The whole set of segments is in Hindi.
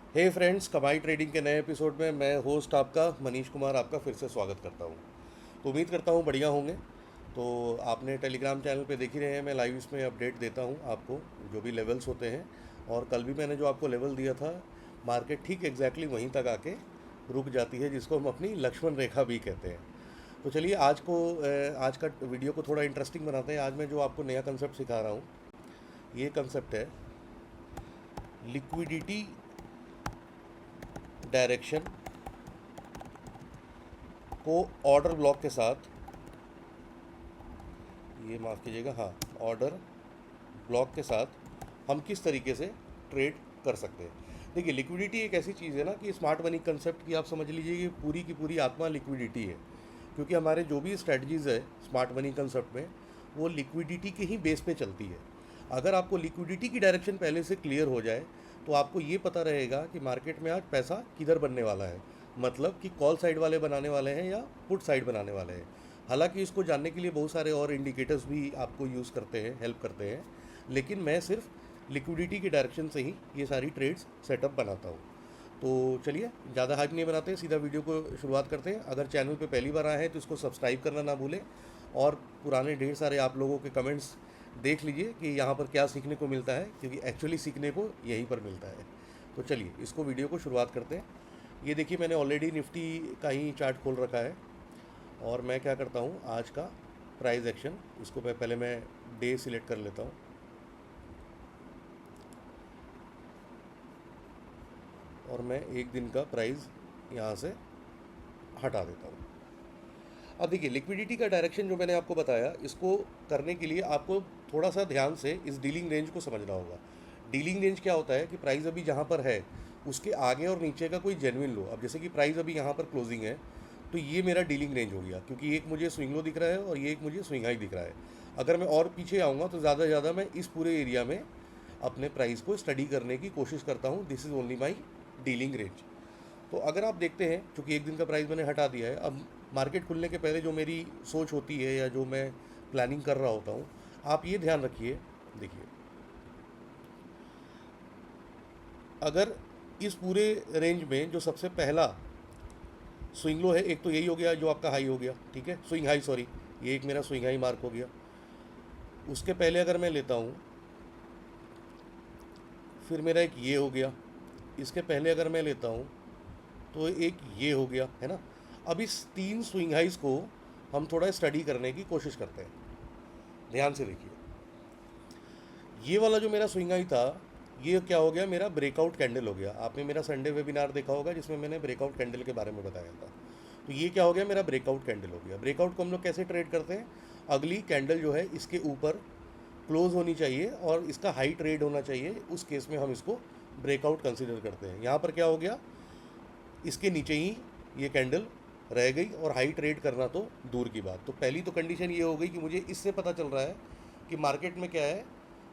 हे फ्रेंड्स, कमाई ट्रेडिंग के नए एपिसोड में मैं होस्ट आपका मनीष कुमार आपका फिर से स्वागत करता हूँ। तो उम्मीद करता हूँ बढ़िया होंगे। तो आपने टेलीग्राम चैनल पे देख ही रहे हैं, मैं लाइव इसमें अपडेट देता हूँ आपको, जो भी लेवल्स होते हैं। और कल भी मैंने जो आपको लेवल दिया था, मार्केट ठीक एग्जैक्टली वहीं तक आके रुक जाती है, जिसको हम अपनी लक्ष्मण रेखा भी कहते हैं। तो चलिए आज का वीडियो को थोड़ा इंटरेस्टिंग बनाते हैं। आज मैं जो आपको नया कंसेप्ट सिखा रहा हूँ, ये कंसेप्ट है लिक्विडिटी डायरेक्शन को ऑर्डर ब्लॉक के साथ, ये माफ़ कीजिएगा, हाँ, ऑर्डर ब्लॉक के साथ हम किस तरीके से ट्रेड कर सकते हैं। देखिए, लिक्विडिटी एक ऐसी चीज़ है ना कि स्मार्ट मनी कंसेप्ट की आप समझ लीजिए कि पूरी की पूरी आत्मा लिक्विडिटी है। क्योंकि हमारे जो भी स्ट्रेटजीज़ है स्मार्ट मनी कंसेप्ट में, वो लिक्विडिटी के ही बेस पे चलती है। अगर आपको लिक्विडिटी की डायरेक्शन पहले से क्लियर हो जाए तो आपको ये पता रहेगा कि मार्केट में आज पैसा किधर बनने वाला है, मतलब कि कॉल साइड वाले बनाने वाले हैं या पुट साइड बनाने वाले हैं। हालांकि इसको जानने के लिए बहुत सारे और इंडिकेटर्स भी आपको यूज़ करते हैं, हेल्प करते हैं, लेकिन मैं सिर्फ लिक्विडिटी की डायरेक्शन से ही ये सारी ट्रेड्स सेटअप बनाता हूँ। तो चलिए, ज़्यादा हाइप नहीं बनाते, सीधा वीडियो को शुरुआत करते हैं। अगर चैनल पे पहली बार आए हैं तो इसको सब्सक्राइब करना ना भूलें, और पुराने ढेर सारे आप लोगों के कमेंट्स देख लीजिए कि यहाँ पर क्या सीखने को मिलता है, क्योंकि एक्चुअली सीखने को यहीं पर मिलता है। तो चलिए, इसको वीडियो को शुरुआत करते हैं। ये देखिए, मैंने ऑलरेडी निफ्टी का ही चार्ट खोल रखा है, और मैं क्या करता हूँ, आज का प्राइस एक्शन, इसको पहले मैं डे सिलेक्ट कर लेता हूँ, और मैं एक दिन का प्राइस यहाँ से हटा देता हूँ। अब देखिए, लिक्विडिटी का डायरेक्शन जो मैंने आपको बताया, इसको करने के लिए आपको थोड़ा सा ध्यान से इस डीलिंग रेंज को समझना होगा। डीलिंग रेंज क्या होता है कि प्राइस अभी जहाँ पर है उसके आगे और नीचे का कोई जेन्युइन लो। अब जैसे कि प्राइस अभी यहाँ पर क्लोजिंग है, तो ये मेरा डीलिंग रेंज हो गया, क्योंकि एक मुझे स्विंग लो दिख रहा है और ये एक मुझे स्विंग हाई दिख रहा है। अगर मैं और पीछे आऊँगा तो ज़्यादा से ज़्यादा मैं इस पूरे एरिया में अपने प्राइस को स्टडी करने की कोशिश करता हूँ। This is only my dealing range. तो अगर आप देखते हैं, चूँकि एक दिन का प्राइस मैंने हटा दिया है, अब मार्केट खुलने के पहले जो मेरी सोच होती है या जो मैं प्लानिंग कर रहा होता हूँ, आप ये ध्यान रखिए। देखिए, अगर इस पूरे रेंज में जो सबसे पहला स्विंग लो है, एक तो यही हो गया जो आपका हाई हो गया, ठीक है, स्विंग हाई, सॉरी, ये एक मेरा स्विंग हाई मार्क हो गया। उसके पहले अगर मैं लेता हूँ, फिर मेरा एक ये हो गया। इसके पहले अगर मैं लेता हूँ तो एक ये हो गया, है ना। अब इस तीन स्विंग हाइज को हम थोड़ा स्टडी करने की कोशिश करते हैं। ध्यान से देखिए, ये वाला जो मेरा स्विंग हाई था, ये क्या हो गया, मेरा ब्रेकआउट कैंडल हो गया। आपने मेरा संडे वेबिनार देखा होगा जिसमें मैंने ब्रेकआउट कैंडल के बारे में बताया था। तो ये क्या हो गया, मेरा ब्रेकआउट कैंडल हो गया। ब्रेकआउट को हम लोग कैसे ट्रेड करते हैं, अगली कैंडल जो है इसके ऊपर क्लोज होनी चाहिए और इसका हाई ट्रेड होना चाहिए, उस केस में हम इसको ब्रेकआउट कंसिडर करते हैं। यहाँ पर क्या हो गया, इसके नीचे ही ये कैंडल रह गई और हाई ट्रेड करना तो दूर की बात। तो पहली तो कंडीशन ये हो गई कि मुझे इससे पता चल रहा है कि मार्केट में क्या है,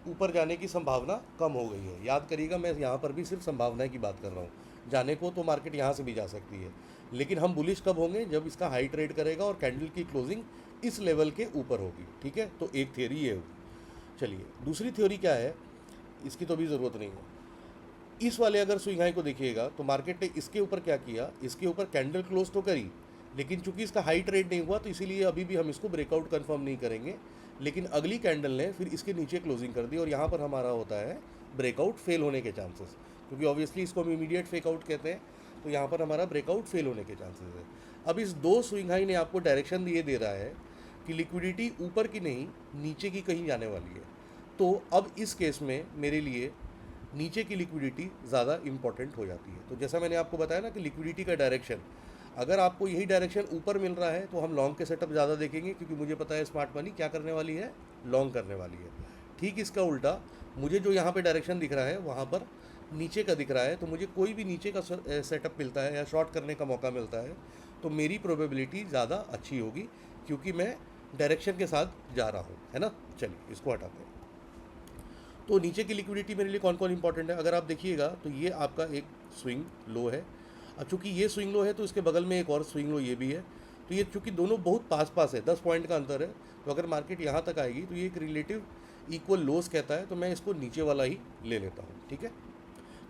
ऊपर जाने की संभावना कम हो गई है। याद करिएगा, मैं यहाँ पर भी सिर्फ संभावना की बात कर रहा हूँ। जाने को तो मार्केट यहाँ से भी जा सकती है, लेकिन हम बुलिश कब होंगे, जब इसका हाई ट्रेड करेगा और कैंडल की क्लोजिंग इस लेवल के ऊपर होगी, ठीक है। तो एक थ्योरी ये होगी। चलिए, दूसरी थ्योरी क्या है, इसकी तो भी ज़रूरत नहीं है। इस वाले अगर स्विंग हाई को देखिएगा तो मार्केट ने इसके ऊपर क्या किया, इसके ऊपर कैंडल क्लोज तो करी, लेकिन चूंकि इसका हाई ट्रेड नहीं हुआ तो इसीलिए अभी भी हम इसको ब्रेकआउट कंफर्म नहीं करेंगे। लेकिन अगली कैंडल ने फिर इसके नीचे क्लोजिंग कर दी और यहाँ पर हमारा होता है ब्रेकआउट फेल होने के चांसेस, क्योंकि ऑब्वियसली इसको हम इमीडिएट फेकआउट कहते हैं। तो यहाँ पर हमारा ब्रेकआउट फेल होने के चांसेस है। अब इस दो स्विंग हाई ने आपको डायरेक्शन ये दे रहा है कि लिक्विडिटी ऊपर की नहीं, नीचे की कहीं जाने वाली है। तो अब इस केस में मेरे लिए नीचे की लिक्विडिटी ज़्यादा इंपॉर्टेंट हो जाती है। तो जैसा मैंने आपको बताया ना कि लिक्विडिटी का डायरेक्शन, अगर आपको यही डायरेक्शन ऊपर मिल रहा है तो हम लॉन्ग के सेटअप ज़्यादा देखेंगे, क्योंकि मुझे पता है स्मार्ट मनी क्या करने वाली है, लॉन्ग करने वाली है। ठीक इसका उल्टा, मुझे जो यहाँ पे डायरेक्शन दिख रहा है वहाँ पर नीचे का दिख रहा है, तो मुझे कोई भी नीचे का सेटअप मिलता है या शॉर्ट करने का मौका मिलता है तो मेरी प्रोबेबिलिटी ज़्यादा अच्छी होगी, क्योंकि मैं डायरेक्शन के साथ जा रहा हूँ, है ना। चलिए, इसको हटाते हैं। तो नीचे की लिक्विडिटी मेरे लिए कौन कौन इंपॉर्टेंट है, अगर आप देखिएगा तो ये आपका एक स्विंग लो है। अब चूंकि ये स्विंग लो है तो इसके बगल में एक और स्विंग लो ये भी है। तो ये चूंकि दोनों बहुत पास पास है, 10 पॉइंट का अंतर है, तो अगर मार्केट यहाँ तक आएगी तो ये एक रिलेटिव इक्वल लोस कहता है, तो मैं इसको नीचे वाला ही ले लेता हूँ, ठीक है।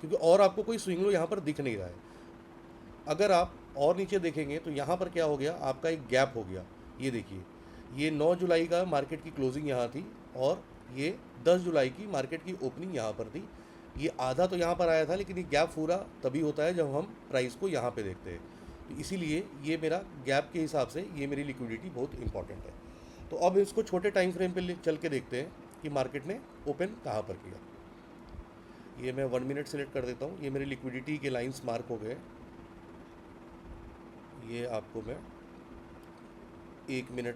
क्योंकि और आपको कोई स्विंग लो यहाँ पर दिख नहीं रहा है। अगर आप और नीचे देखेंगे तो यहाँ पर क्या हो गया, आपका एक गैप हो गया। ये देखिए, ये 9 जुलाई का मार्केट की क्लोजिंग यहाँ थी और ये 10 जुलाई की मार्केट की ओपनिंग यहाँ पर थी। ये आधा तो यहाँ पर आया था, लेकिन ये गैप पूरा तभी होता है जब हम प्राइस को यहाँ पे देखते हैं। तो इसीलिए ये मेरा गैप के हिसाब से ये मेरी लिक्विडिटी बहुत इंपॉर्टेंट है। तो अब इसको छोटे टाइम फ्रेम पे चल के देखते हैं कि मार्केट ने ओपन कहाँ पर किया। ये मैं 1 मिनट सेलेक्ट कर देता हूँ। ये मेरी लिक्विडिटी के लाइंस मार्क हो गए। ये आपको मैं 1 मिनट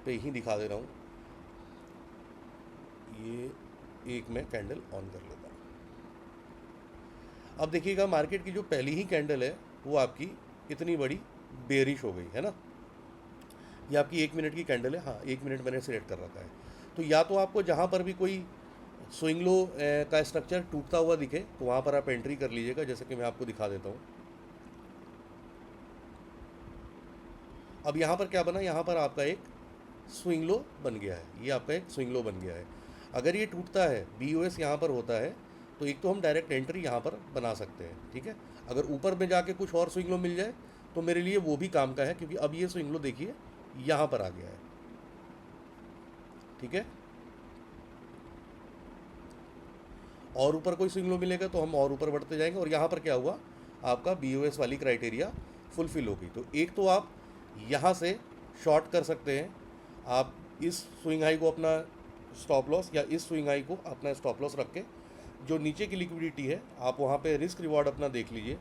पे ही दिखा दे रहा हूँ। ये एक मैं कैंडल ऑन कर लेता हूँ। अब देखिएगा, मार्केट की जो पहली ही कैंडल है वो आपकी इतनी बड़ी बेरिश हो गई है ना। ये आपकी 1 मिनट की कैंडल है। हाँ, 1 मिनट मैंने सिलेक्ट कर रखा है। तो या तो आपको जहाँ पर भी कोई स्विंग लो का स्ट्रक्चर टूटता हुआ दिखे तो वहाँ पर आप एंट्री कर लीजिएगा, जैसे कि मैं आपको दिखा देता हूँ। अब यहाँ पर क्या बना, यहाँ पर आपका एक स्विंग लो बन गया है। ये आपका एक स्विंग लो बन गया है। अगर ये टूटता है, BOS यहाँ पर होता है, तो एक तो हम डायरेक्ट एंट्री यहाँ पर बना सकते हैं, ठीक है। अगर ऊपर में जाके कुछ और स्विंग लो मिल जाए तो मेरे लिए वो भी काम का है, क्योंकि अब ये स्विंग लो देखिए यहाँ पर आ गया है, ठीक है। और ऊपर कोई स्विंग लो मिलेगा तो हम और ऊपर बढ़ते जाएंगे। और यहाँ पर क्या हुआ, आपका BOS वाली क्राइटेरिया फुलफिल हो गई। तो एक तो आप यहाँ से शॉर्ट कर सकते हैं, आप इस स्विंग हाई को अपना स्टॉप लॉस या इस स्विंग हाई को अपना स्टॉप लॉस रख के जो नीचे की लिक्विडिटी है आप वहाँ पे रिस्क रिवॉर्ड अपना देख लीजिए।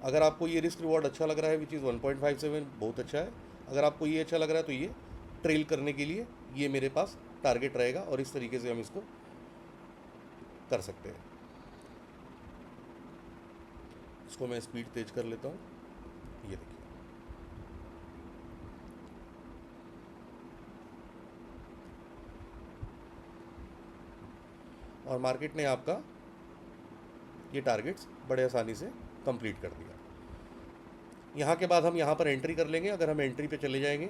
अगर आपको ये रिस्क रिवॉर्ड अच्छा लग रहा है, विच इज़ 1.57, बहुत अच्छा है। अगर आपको ये अच्छा लग रहा है तो ये ट्रेल करने के लिए ये मेरे पास टारगेट रहेगा, और इस तरीके से हम इसको कर सकते हैं। इसको मैं स्पीड तेज कर लेता हूँ। ये देखिए, और मार्केट ने आपका ये टारगेट्स बड़े आसानी से कंप्लीट कर दिया। यहाँ के बाद हम यहाँ पर एंट्री कर लेंगे। अगर हम एंट्री पे चले जाएंगे,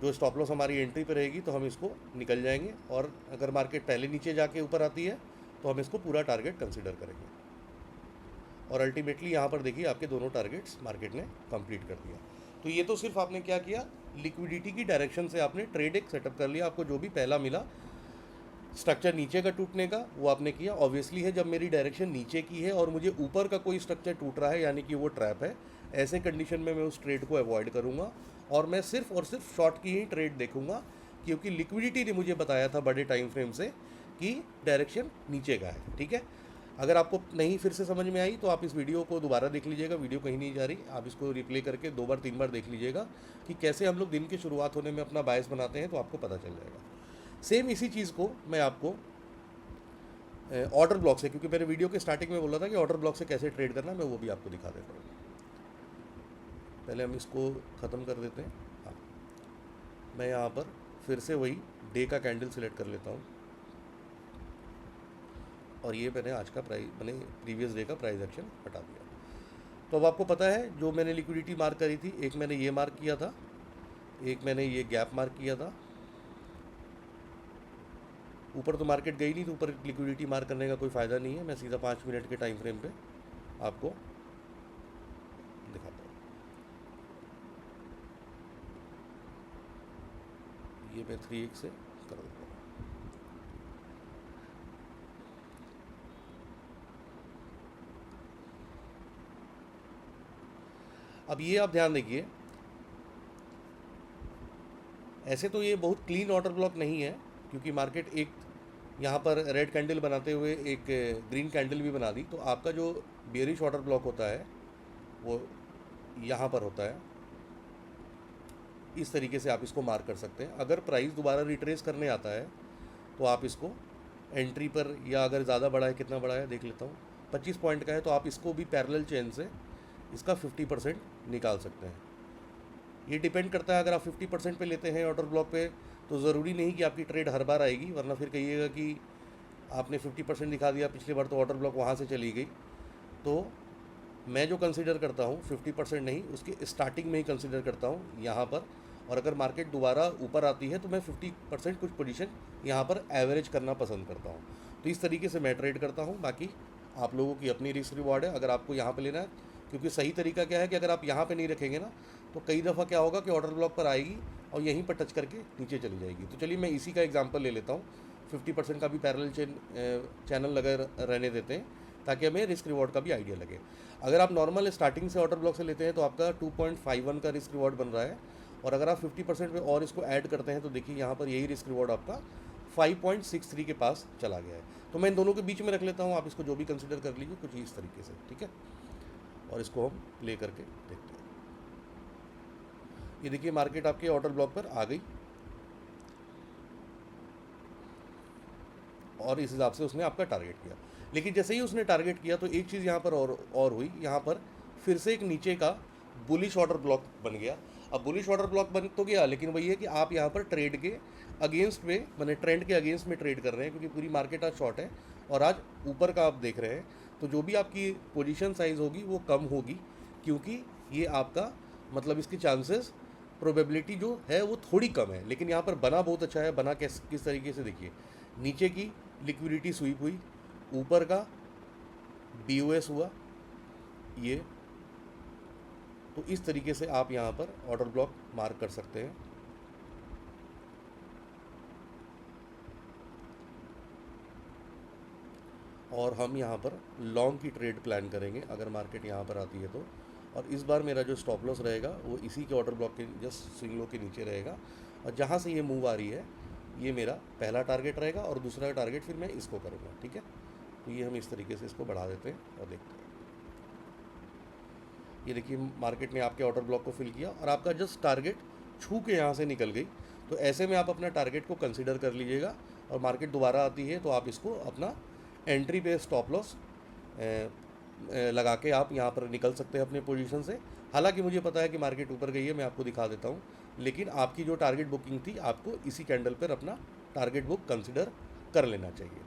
जो स्टॉप लॉस हमारी एंट्री पे रहेगी, तो हम इसको निकल जाएंगे। और अगर मार्केट पहले नीचे जाके ऊपर आती है तो हम इसको पूरा टारगेट कंसीडर करेंगे। और अल्टीमेटली यहाँ पर देखिए, आपके दोनों टारगेट्स मार्केट ने कंप्लीट कर दिया। तो ये तो सिर्फ आपने क्या किया, लिक्विडिटी की डायरेक्शन से आपने ट्रेड एक सेटअप कर लिया। आपको जो भी पहला मिला स्ट्रक्चर नीचे का टूटने का, वो आपने किया। ऑब्वियसली है, जब मेरी डायरेक्शन नीचे की है और मुझे ऊपर का कोई स्ट्रक्चर टूट रहा है, यानी कि वो ट्रैप है, ऐसे कंडीशन में मैं उस ट्रेड को अवॉइड करूँगा और मैं सिर्फ और सिर्फ शॉर्ट की ही ट्रेड देखूंगा, क्योंकि लिक्विडिटी ने मुझे बताया था बड़े टाइम फ्रेम से कि डायरेक्शन नीचे का है, ठीक है। अगर आपको नहीं फिर से समझ में आई तो आप इस वीडियो को दोबारा देख लीजिएगा। वीडियो कहीं नहीं जा रही, आप इसको रिप्ले करके 2 बार 3 बार देख लीजिएगा कि कैसे हम लोग दिन की शुरुआत होने में अपना बायस बनाते हैं, तो आपको पता चल जाएगा। सेम इसी चीज़ को मैं आपको ऑर्डर ब्लॉक से, क्योंकि मैंने वीडियो के स्टार्टिंग में बोला था कि ऑर्डर ब्लॉक से कैसे ट्रेड करना, मैं वो भी आपको दिखा देता हूँ। पहले हम इसको ख़त्म कर देते हैं। हाँ, मैं यहाँ पर फिर से वही डे का कैंडल सिलेक्ट कर लेता हूँ, और ये मैंने आज का प्राइस, मैंने प्रीवियस डे का प्राइस एक्शन हटा दिया। तो अब आपको पता है, जो मैंने लिक्विडिटी मार्क करी थी, एक मैंने ये मार्क किया था, एक मैंने ये गैप मार्क किया था। ऊपर तो मार्केट गई नहीं, तो ऊपर लिक्विडिटी मार्क करने का कोई फ़ायदा नहीं है। मैं सीधा 5 मिनट के टाइम फ्रेम पे आपको दिखाता हूँ। ये मैं 3x से कर देता हूँ। अब ये आप ध्यान देखिए, ऐसे तो ये बहुत क्लीन ऑर्डर ब्लॉक नहीं है, क्योंकि मार्केट एक यहाँ पर रेड कैंडल बनाते हुए एक ग्रीन कैंडल भी बना दी। तो आपका जो बेयरिश ऑर्डर ब्लॉक होता है वो यहाँ पर होता है। इस तरीके से आप इसको मार्क कर सकते हैं। अगर प्राइस दोबारा रिट्रेस करने आता है तो आप इसको एंट्री पर, या अगर ज़्यादा बड़ा है, कितना बड़ा है देख लेता हूँ, 25 पॉइंट का है, तो आप इसको भी पैरेलल चेन से इसका 50% निकाल सकते हैं। ये डिपेंड करता है, अगर आप 50% पे लेते हैं ऑर्डर ब्लॉक पे, तो ज़रूरी नहीं कि आपकी ट्रेड हर बार आएगी, वरना फिर कहिएगा कि आपने 50% दिखा दिया पिछली बार, तो ऑर्डर ब्लॉक वहाँ से चली गई। तो मैं जो कंसीडर करता हूँ 50% नहीं, उसके स्टार्टिंग में ही कंसीडर करता हूँ यहाँ पर। और अगर मार्केट दोबारा ऊपर आती है तो मैं 50% कुछ पोजीशन यहाँ पर एवरेज करना पसंद करता हूँ। तो इस तरीके से मैं ट्रेड करता हूँ। बाकी आप लोगों की अपनी रिस्क रिवॉर्ड है अगर आपको यहाँ पे लेना है, क्योंकि सही तरीका क्या है कि अगर आप यहाँ पे नहीं रखेंगे ना तो कई दफ़ा क्या होगा कि ऑर्डर ब्लॉक पर आएगी और यहीं पर टच करके नीचे चली जाएगी। तो चलिए मैं इसी का एग्जांपल ले लेता हूँ। 50% का भी पैरेलल चैनल लगा रहने देते हैं ताकि हमें रिस्क रिवॉर्ड का भी आइडिया लगे। अगर आप नॉर्मल स्टार्टिंग से ऑर्डर ब्लॉक से लेते हैं तो आपका 2.51 का रिस्क रिवॉर्ड बन रहा है, और अगर आप 50% पे और इसको ऐड करते हैं तो देखिए यहाँ पर यही रिस्क रिवॉर्ड आपका 5.63 के पास चला गया है। तो मैं इन दोनों के बीच में रख लेता हूँ, आप इसको जो भी कंसिडर कर लीजिए कुछ इस तरीके से, ठीक है। और इसको हम प्ले करके देखते हैं। ये देखिए मार्केट आपके ऑर्डर ब्लॉक पर आ गई और इस हिसाब से उसने आपका टारगेट किया। लेकिन जैसे ही उसने टारगेट किया तो एक चीज़ यहाँ पर और हुई, यहाँ पर फिर से एक नीचे का बुलिश ऑर्डर ब्लॉक बन गया। अब बुलिश ऑर्डर ब्लॉक बन तो गया, लेकिन वही है कि आप यहाँ पर ट्रेड के अगेंस्ट में, मैंने ट्रेंड के अगेंस्ट में ट्रेड कर रहे हैं, क्योंकि पूरी मार्केट आज शॉर्ट है और आज ऊपर का आप देख रहे हैं। तो जो भी आपकी पोजीशन साइज़ होगी वो कम होगी, क्योंकि ये आपका मतलब इसके चांसेस, प्रोबेबिलिटी जो है वो थोड़ी कम है। लेकिन यहाँ पर बना बहुत अच्छा है। बना किस तरीके से, देखिए नीचे की लिक्विडिटी स्वीप हुई, ऊपर का BOS हुआ ये। तो इस तरीके से आप यहाँ पर ऑर्डर ब्लॉक मार्क कर सकते हैं। और हम यहाँ पर लॉन्ग की ट्रेड प्लान करेंगे अगर मार्केट यहाँ पर आती है तो। और इस बार मेरा जो स्टॉप लॉस रहेगा वो इसी के ऑर्डर ब्लॉक के जस्ट स्विंग लो के नीचे रहेगा, और जहाँ से ये मूव आ रही है ये मेरा पहला टारगेट रहेगा और दूसरा टारगेट फिर मैं इसको करूँगा, ठीक है। तो ये हम इस तरीके से इसको बढ़ा देते हैं और देखते हैं। ये देखिए मार्केट ने आपके ऑर्डर ब्लॉक को फिल किया और आपका जस्ट टारगेट छू के यहाँ से निकल गई। तो ऐसे में आप अपना टारगेट को कंसीडर कर लीजिएगा, और मार्केट दोबारा आती है तो आप इसको अपना एंट्री पे स्टॉप लॉस लगा के आप यहाँ पर निकल सकते हैं अपने पोजीशन से। हालांकि मुझे पता है कि मार्केट ऊपर गई है, मैं आपको दिखा देता हूँ, लेकिन आपकी जो टारगेट बुकिंग थी आपको इसी कैंडल पर अपना टारगेट बुक कंसिडर कर लेना चाहिए,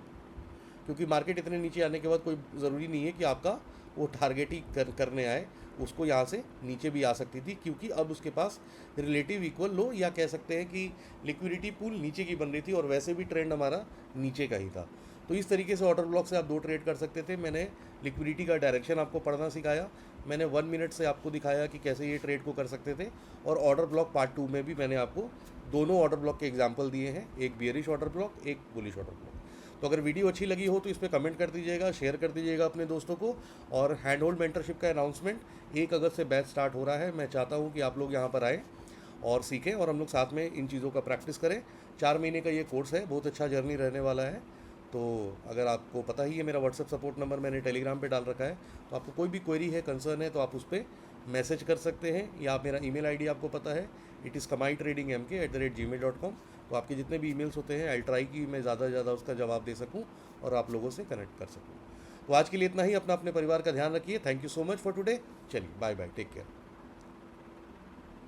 क्योंकि मार्केट इतने नीचे आने के बाद कोई ज़रूरी नहीं है कि आपका वो टारगेट ही करने आए। उसको यहाँ से नीचे भी आ सकती थी, क्योंकि अब उसके पास रिलेटिव इक्वल लो, या कह सकते हैं कि लिक्विडिटी पूल नीचे की बन रही थी और वैसे भी ट्रेंड हमारा नीचे का ही था। तो इस तरीके से ऑर्डर ब्लॉक से आप 2 ट्रेड कर सकते थे। मैंने लिक्विडिटी का डायरेक्शन आपको पढ़ना सिखाया, मैंने 1 मिनट से आपको दिखाया कि कैसे ये ट्रेड को कर सकते थे, और ऑर्डर ब्लॉक पार्ट 2 में भी मैंने आपको दोनों ऑर्डर ब्लॉक के एग्जाम्पल दिए हैं, एक बियरिश ऑर्डर ब्लॉक, एक बुलिश ऑर्डर ब्लॉक। तो अगर वीडियो अच्छी लगी हो तो इस पर कमेंट कर दीजिएगा, शेयर कर दीजिएगा अपने दोस्तों को। और हैंड होल्ड मेंटरशिप का अनाउंसमेंट 1 अगस्त से बैच स्टार्ट हो रहा है। मैं चाहता हूँ कि आप लोग यहाँ पर आएँ और सीखें और हम लोग साथ में इन चीज़ों का प्रैक्टिस करें। 4 महीने का ये कोर्स है, बहुत अच्छा जर्नी रहने वाला है। तो अगर आपको पता ही है, मेरा व्हाट्सएप सपोर्ट नंबर मैंने टेलीग्राम पे डाल रखा है, तो आपको कोई भी क्वेरी है, कंसर्न है, तो आप उस पर मैसेज कर सकते हैं, या मेरा ईमेल आईडी आपको पता है, it is kamaitradingmk@gmail.com। तो आपके जितने भी ईमेल्स होते हैं आई ट्राई कि मैं ज़्यादा से ज़्यादा उसका जवाब दे सकूं और आप लोगों से कनेक्ट कर सकूं। तो आज के लिए इतना ही। अपना अपने परिवार का ध्यान रखिए। Thank you so much for today. चलिए बाय बाय, टेक केयर।